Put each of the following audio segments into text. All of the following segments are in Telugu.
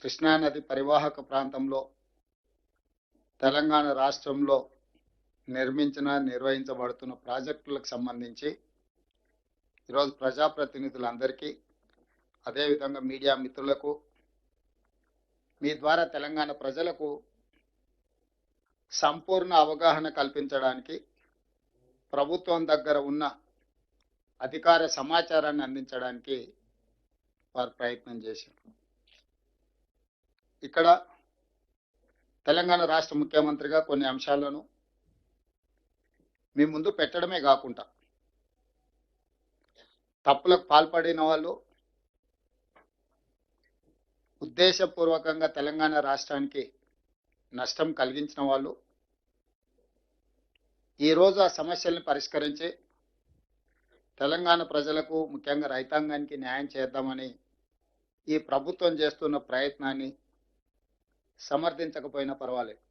కృష్ణానది పరివాహక ప్రాంతంలో తెలంగాణ రాష్ట్రంలో నిర్వహించబడుతున్న ప్రాజెక్టులకు సంబంధించి ఈరోజు ప్రజాప్రతినిధులందరికీ అదేవిధంగా మీడియా మిత్రులకు మీ ద్వారా తెలంగాణ ప్రజలకు సంపూర్ణ అవగాహన కల్పించడానికి ప్రభుత్వం దగ్గర ఉన్న అధికార సమాచారాన్ని అందించడానికి వారు ప్రయత్నం చేశారు. ఇక్కడ తెలంగాణ రాష్ట్ర ముఖ్యమంత్రిగా కొన్ని అంశాలను మీ ముందు పెట్టడమే కాకుండా తప్పులకు పాల్పడిన వాళ్ళు, ఉద్దేశపూర్వకంగా తెలంగాణ రాష్ట్రానికి నష్టం కలిగించిన వాళ్ళు ఈరోజు ఆ సమస్యల్ని పరిష్కరించి తెలంగాణ ప్రజలకు ముఖ్యంగా రైతాంగానికి న్యాయం చేద్దామని ఈ ప్రభుత్వం చేస్తున్న ప్రయత్నాన్ని సమర్థించకపోయినా పర్వాలేదు.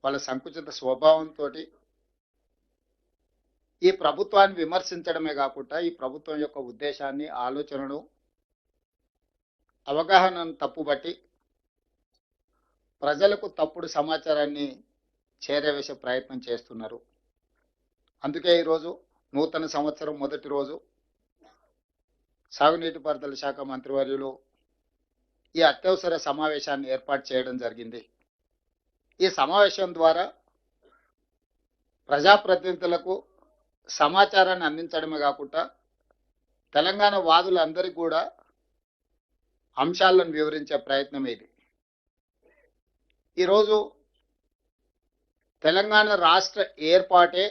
వాళ్ళ సంకుచిత స్వభావంతో ఈ ప్రభుత్వాన్ని విమర్శించడమే కాకుండా ఈ ప్రభుత్వం యొక్క ఉద్దేశాన్ని, ఆలోచనను, అవగాహనను తప్పుబట్టి ప్రజలకు తప్పుడు సమాచారాన్ని చేరవేసే ప్రయత్నం చేస్తున్నారు. అందుకే ఈరోజు నూతన సంవత్సరం మొదటి రోజు సాగునీటి పారుదల శాఖ మంత్రివర్యులు ఈ అత్యవసర సమావేశాన్ని ఏర్పాటు చేయడం జరిగింది. ఈ సమావేశం ద్వారా ప్రజాప్రతినిధులకు సమాచారాన్ని అందించడమే కాకుండా తెలంగాణ వాదులందరికీ కూడా అంశాలను వివరించే ప్రయత్నం ఇది. ఈరోజు తెలంగాణ రాష్ట్ర ఏర్పాటే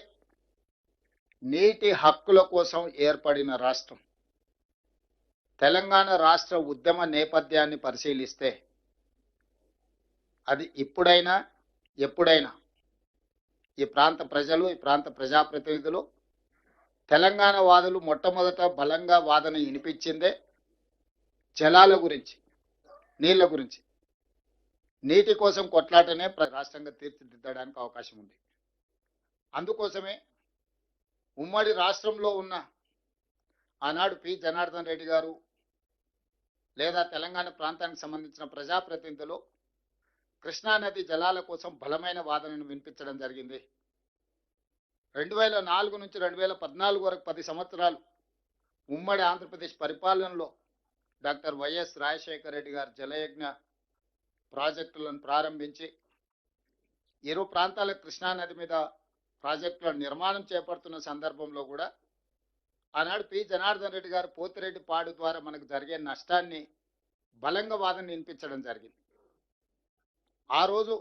నీటి హక్కుల కోసం ఏర్పడిన రాష్ట్రం. తెలంగాణ రాష్ట్ర ఉద్యమ నేపథ్యాన్ని పరిశీలిస్తే అది ఇప్పుడైనా ఎప్పుడైనా ఈ ప్రాంత ప్రజలు, ఈ ప్రాంత ప్రజాప్రతినిధులు, తెలంగాణ వాదులు మొట్టమొదట బలంగా వాదన వినిపించిందే జలాల గురించి, నీళ్ల గురించి. నీటి కోసం కొట్లాటనే రాష్ట్రంగా తీర్చిదిద్దడానికి అవకాశం ఉంది. అందుకోసమే ఉమ్మడి రాష్ట్రంలో ఉన్న ఆనాడు పి జనార్దన్ రెడ్డి గారు లేదా తెలంగాణ ప్రాంతానికి సంబంధించిన ప్రజాప్రతినిధులు కృష్ణానది జలాల కోసం బలమైన వాదనను వినిపించడం జరిగింది. 2004 నుంచి 2014 వరకు 10 సంవత్సరాలు ఉమ్మడి ఆంధ్రప్రదేశ్ పరిపాలనలో డాక్టర్ వైఎస్ రాజశేఖర రెడ్డి గారు జలయజ్ఞ ప్రాజెక్టులను ప్రారంభించి ఇరు ప్రాంతాల కృష్ణానది మీద ప్రాజెక్టుల నిర్మాణం చేపడుతున్న సందర్భంలో కూడా ఆనాడు పి జనార్దన్ రెడ్డి గారు పోతిరెడ్డి పాడు ద్వారా మనకు జరిగే నష్టాన్ని బలంగా వాదన వినిపించడం జరిగింది. ఆ రోజు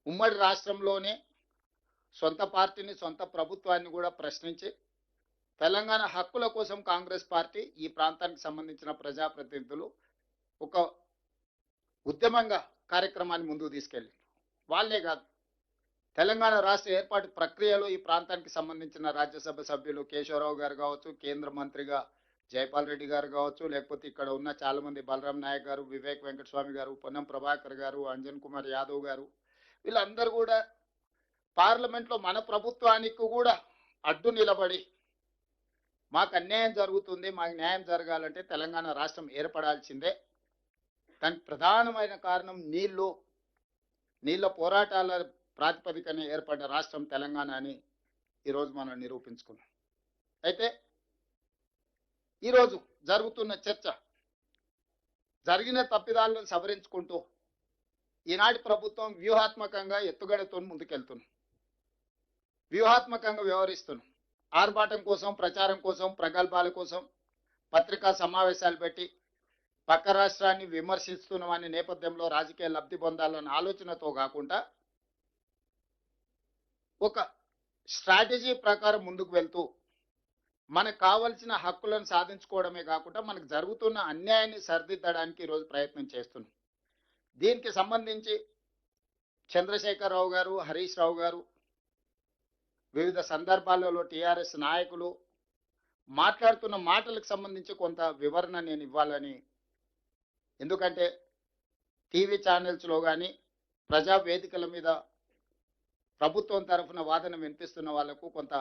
ఉమ్మడి రాష్ట్రంలోనే సొంత పార్టీని, సొంత ప్రభుత్వాన్ని కూడా ప్రశ్నించి తెలంగాణ హక్కుల కోసం కాంగ్రెస్ పార్టీ, ఈ ప్రాంతానికి సంబంధించిన ప్రజాప్రతినిధులు ఒక ఉద్యమంగా కార్యక్రమాన్ని ముందుకు తీసుకెళ్ళి, వాళ్ళే కాదు తెలంగాణ రాష్ట్ర ఏర్పాటు ప్రక్రియలో ఈ ప్రాంతానికి సంబంధించిన రాజ్యసభ సభ్యులు కేశవరావు గారు కావచ్చు, కేంద్ర మంత్రిగా జైపాల్ రెడ్డి గారు కావచ్చు, లేకపోతే ఇక్కడ ఉన్న చాలామంది బలరాం నాయక్ గారు, వివేక్ వెంకటస్వామి గారు, పొన్నం ప్రభాకర్ గారు, అంజన్ కుమార్ యాదవ్ గారు, వీళ్ళందరూ కూడా పార్లమెంట్లో మన ప్రభుత్వానికి కూడా అడ్డు నిలబడి మాకు అన్యాయం జరుగుతుంది, మాకు న్యాయం జరగాలంటే తెలంగాణ రాష్ట్రం ఏర్పడాల్సిందే, దానికి ప్రధానమైన కారణం నీళ్ళ పోరాటాల ప్రాతిపదికన ఏర్పడ్డ రాష్ట్రం తెలంగాణ అని ఈరోజు మనం నిరూపించుకున్నాం. అయితే ఈరోజు జరుగుతున్న చర్చ జరిగిన తప్పిదాలను సవరించుకుంటూ ఈనాటి ప్రభుత్వం వ్యూహాత్మకంగా ఎత్తుగడతో ముందుకెళ్తున్నాం, వ్యూహాత్మకంగా వ్యవహరిస్తున్నాం. ఆర్భాటం కోసం, ప్రచారం కోసం, ప్రగల్భాల కోసం పత్రికా సమావేశాలు పెట్టి పక్క రాష్ట్రాన్ని విమర్శిస్తున్నామనే నేపథ్యంలో రాజకీయ లబ్ధి పొందాలన్న ఆలోచనతో కాకుండా ఒక స్ట్రాటజీ ప్రకారం ముందుకు వెళ్తూ మనకు కావలసిన హక్కులను సాధించుకోవడమే కాకుండా మనకు జరుగుతున్న అన్యాయాన్ని సరిదిద్దడానికి ఈరోజు ప్రయత్నం చేస్తున్నాం. దీనికి సంబంధించి చంద్రశేఖరరావు గారు, హరీష్ రావు గారు, వివిధ సందర్భాలలో టీఆర్ఎస్ నాయకులు మాట్లాడుతున్న మాటలకు సంబంధించి కొంత వివరణ నేను ఇవ్వాలని, ఎందుకంటే టీవీ ఛానల్స్లో కానీ ప్రజా వేదికల మీద ప్రభుత్వం తరఫున వాదన వినిపిస్తున్న వాళ్లకు కొంత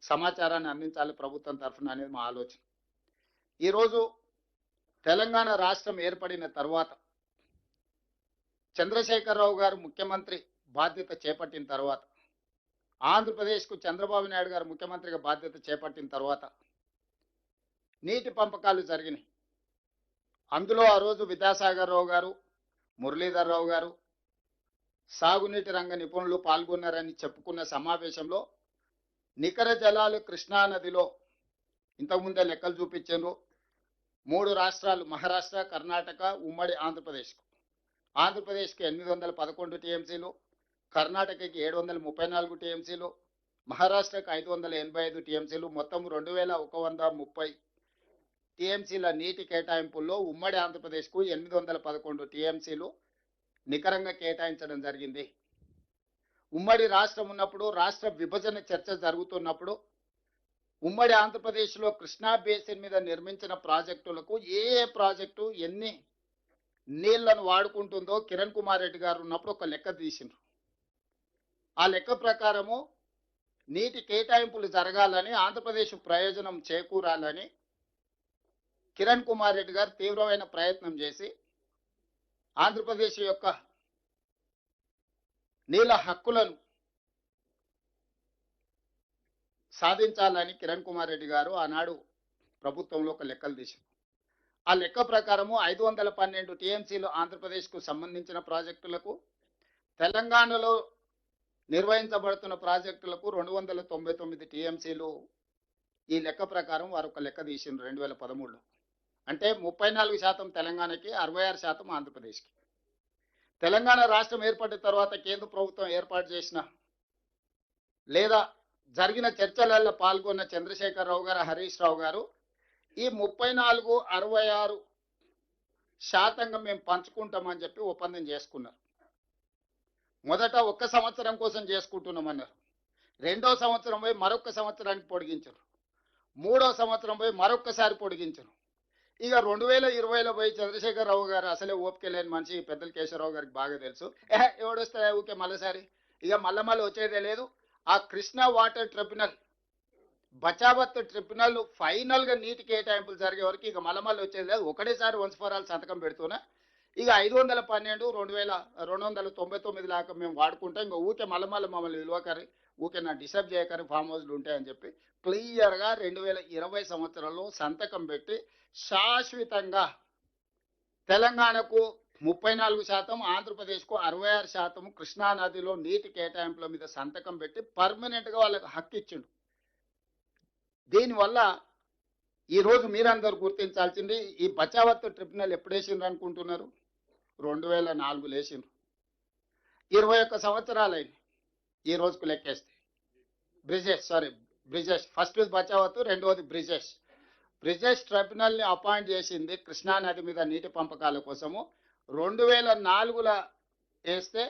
సమాచారాన్ని అందించాలి ప్రభుత్వం తరఫున అనేది మా ఆలోచన. ఈరోజు తెలంగాణ రాష్ట్రం ఏర్పడిన తర్వాత చంద్రశేఖరరావు గారు ముఖ్యమంత్రి బాధ్యత చేపట్టిన తర్వాత ఆంధ్రప్రదేశ్కు చంద్రబాబు నాయుడు గారు ముఖ్యమంత్రిగా బాధ్యత చేపట్టిన తర్వాత నీటి పంపకాలు జరిగినాయి. అందులో ఆ రోజు విద్యాసాగర్ రావు గారు, మురళీధర్ రావు గారు, సాగునీటి రంగ నిపుణులు పాల్గొన్నారని చెప్పుకున్న సమావేశంలో నికర జలాలు కృష్ణా నదిలో ఇంతకుముందే లెక్కలు చూపించారు. 3 రాష్ట్రాలు మహారాష్ట్ర, కర్ణాటక, ఉమ్మడి ఆంధ్రప్రదేశ్కి 811 టీఎంసీలు, కర్ణాటకకి 734 టీఎంసీలు, మహారాష్ట్రకి 585 టీఎంసీలు, మొత్తం 2130 టీఎంసీల నీటి కేటాయింపుల్లో ఉమ్మడి ఆంధ్రప్రదేశ్కు 811 టీఎంసీలు నికరంగా కేటాయించడం జరిగింది. ఉమ్మడి రాష్ట్రం ఉన్నప్పుడు, రాష్ట్ర విభజన చర్చ జరుగుతున్నప్పుడు ఉమ్మడి ఆంధ్రప్రదేశ్లో కృష్ణా బేసిన్ మీద నిర్మించిన ప్రాజెక్టులకు ఏ ప్రాజెక్టు ఎన్ని నీళ్లను వాడుకుంటుందో కిరణ్ కుమార్ రెడ్డి గారు ఉన్నప్పుడు ఒక లెక్క తీసిండ్రు. ఆ లెక్క ప్రకారము నీటి కేటాయింపులు జరగాలని, ఆంధ్రప్రదేశ్ ప్రయోజనం చేకూరాలని కిరణ్ కుమార్ రెడ్డి గారు తీవ్రమైన ప్రయత్నం చేసి ఆంధ్రప్రదేశ్ యొక్క నీళ్ళ హక్కులను సాధించాలని కిరణ్ కుమార్ రెడ్డి గారు ఆనాడు ప్రభుత్వంలో ఒక లెక్కలు తీశారు. ఆ లెక్క ప్రకారము 512 టీఎంసీలు ఆంధ్రప్రదేశ్కు సంబంధించిన ప్రాజెక్టులకు, తెలంగాణలో నిర్వహించబడుతున్న ప్రాజెక్టులకు 299 టీఎంసీలు. ఈ లెక్క ప్రకారం వారు ఒక లెక్క తీసిండ్రు 2013లో. అంటే 34% తెలంగాణకి, 66% ఆంధ్రప్రదేశ్కి. తెలంగాణ రాష్ట్రం ఏర్పడిన తర్వాత కేంద్ర ప్రభుత్వం ఏర్పాటు చేసిన లేదా జరిగిన చర్చలలో పాల్గొన్న చంద్రశేఖరరావు గారు, హరీష్ రావు గారు ఈ 34, 66% మేము పంచుకుంటామని చెప్పి ఒప్పందం చేసుకున్నారు. మొదట 1 సంవత్సరం కోసం చేసుకుంటున్నామన్నారు. 2వ సంవత్సరం పోయి మరొక సంవత్సరానికి పొడిగించారు. 3వ సంవత్సరం పోయి మరొకసారి పొడిగించారు. ఇక 2020లో పోయి చంద్రశేఖరరావు గారు అసలే ఓపిక లేని మనిషి, పెద్దల కేశవరావు గారికి బాగా తెలుసు. ఎవడొస్తాయి ఊకే మళ్ళీసారి, ఇక మళ్ళీ వచ్చేదే లేదు. ఆ Krishna water tribunal, Bachawat tribunal final గా నీటి కేటాయింపులు జరిగే వరకు ఇక మళ్ళీ వచ్చేది లేదు. ఒకటేసారి వన్స్ ఫర్ ఆల్ సంతకం పెడుతున్నా. ఇక 512, 2299 దాకా మేము వాడుకుంటాం. ఇంకా ఊకే మళ్ళీ మమ్మల్ని విలువకరి, ఊకే నా డిస్టర్బ్ చేయకరి, ఫామ్ హౌస్లు ఉంటాయని చెప్పి క్లియర్గా 2020 సంవత్సరంలో సంతకం పెట్టి శాశ్వతంగా తెలంగాణకు 34%, ఆంధ్రప్రదేశ్కు 66% కృష్ణా నదిలో నీటి కేటాయింపుల మీద సంతకం పెట్టి పర్మనెంట్గా వాళ్ళకి హక్కు ఇచ్చిండు. దీనివల్ల ఈరోజు మీరందరూ గుర్తించాల్సింది, ఈ బచావత్ ట్రిబ్యునల్ ఎప్పుడు వేసిండ్రు అనుకుంటున్నారు? 2004లో వేసిండ్రు. 21 సంవత్సరాలైంది ఈ రోజుకు లెక్కేస్తే. బ్రిజేష్ ఫస్ట్ బచావత్, రెండవది బ్రిజేష్ ట్రిబ్యునల్ని అపాయింట్ చేసింది కృష్ణా నది మీద నీటి పంపకాల కోసము 2004లో వేస్తే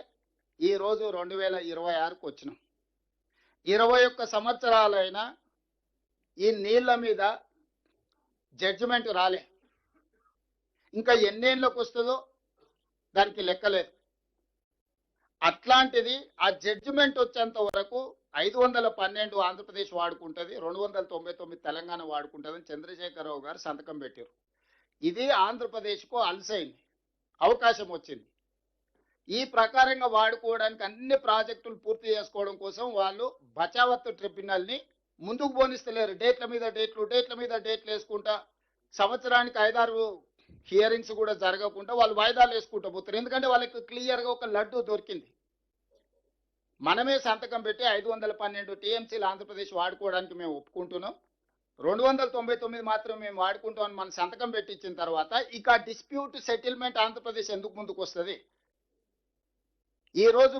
ఈరోజు 2026కు వచ్చినాం. 21 సంవత్సరాలైన ఈ నీళ్ల మీద జడ్జిమెంట్ రాలే. ఇంకా ఎన్నేళ్ళకు వస్తుందో దానికి లెక్కలేదు. అట్లాంటిది ఆ జడ్జిమెంట్ వచ్చేంత వరకు 512 ఆంధ్రప్రదేశ్ వాడుకుంటుంది, 299 తెలంగాణ వాడుకుంటుందని చంద్రశేఖరరావు గారు సంతకం పెట్టారు. ఇది ఆంధ్రప్రదేశ్కు అలసైంది, అవకాశం వచ్చింది. ఈ ప్రకారంగా వాడుకోవడానికి అన్ని ప్రాజెక్టులు పూర్తి చేసుకోవడం కోసం వాళ్ళు బచావత్ ట్రిబ్యునల్ని ముందుకు పోనిస్తలేరు. డేట్ల మీద డేట్లు వేసుకుంటా సంవత్సరానికి 5-6 హియరింగ్స్ కూడా జరగకుండా వాళ్ళు వాయిదాలు వేసుకుంటూ పోతారు. ఎందుకంటే వాళ్ళకి క్లియర్గా ఒక లడ్డు దొరికింది. మనమే సంతకం పెట్టి 512 టీఎంసీలు ఆంధ్రప్రదేశ్ వాడుకోవడానికి మేము ఒప్పుకుంటున్నాం, 299 మాత్రం మేము వాడుకుంటామని మన సంతకం పెట్టించిన తర్వాత ఇక డిస్ప్యూట్ సెటిల్మెంట్ ఆంధ్రప్రదేశ్ ఎందుకు ముందుకు వస్తుంది? ఈరోజు